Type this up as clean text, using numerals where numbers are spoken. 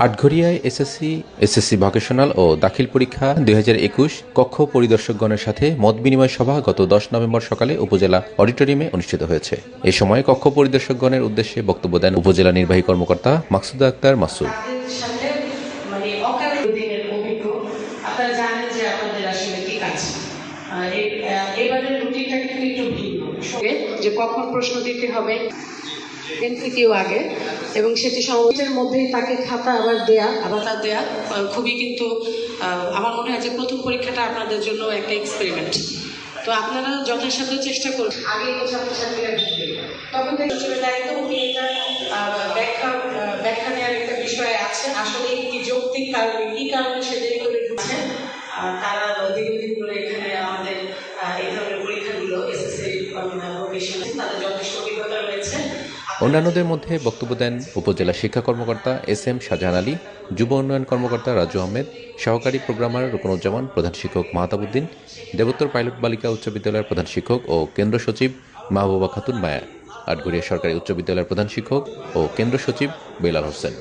আটঘরিয়ায় SSC vocational ও দাখিল পরীক্ষা 2021 কক্ষ পরিদর্শকগণের সাথে মত বিনিময় সভা গত 10 নভেম্বর সকালে উপজেলা অডিটোরিয়ামে অনুষ্ঠিত হয়েছে। এ সময় কক্ষ পরিদর্শকগণের উদ্দেশ্যে বক্তব্য দেন উপজেলা নির্বাহী কর্মকর্তা মাকসুদা আক্তার মাসুদ। যে কখন প্রশ্ন দিতে হবে এমসিকিউ আগে, এবং সেটি সমাজের মধ্যেই তাকে খাতা আবার দেয়া খুবই, কিন্তু আমার মনে হয় যে প্রথম পরীক্ষাটা আপনাদের জন্য একটা এক্সপেরিমেন্ট। তো আপনারা যথাসাধ্য চেষ্টা করুন আগে ছাত্রছাত্রীরা তখন থেকে দায়িত্ব উনি এটা ব্যাখ্যা নেওয়ার একটা বিষয় আছে। আসলে কি যৌক্তিক কারণে, কি কারণে সে দেরি করে ঢুকছে, তারা দীর্ঘদিন ধরে এখানে আমাদের এই ধরনের পরীক্ষাগুলো এসএসসি ভোকেশনাল তাদের যথেষ্ট অভিজ্ঞতা রয়েছে। অন্যান্যদের মধ্যে বক্তব্য দেন উপজেলা শিক্ষা কর্মকর্তা SM শাহজাহান আলী, যুব উন্নয়ন কর্মকর্তা রাজু আহমেদ, সহকারী প্রোগ্রামার রুকনুজ্জামান, প্রধান শিক্ষক মাহতাবউদ্দিন, দেবোত্তর পাইলট বালিকা উচ্চ বিদ্যালয়ের প্রধান শিক্ষক ও কেন্দ্র সচিব মাহবুবা খাতুন মায়া, আটঘরিয়া সরকারি উচ্চ বিদ্যালয়ের প্রধান শিক্ষক ও কেন্দ্র সচিব বেলাল হোসেন।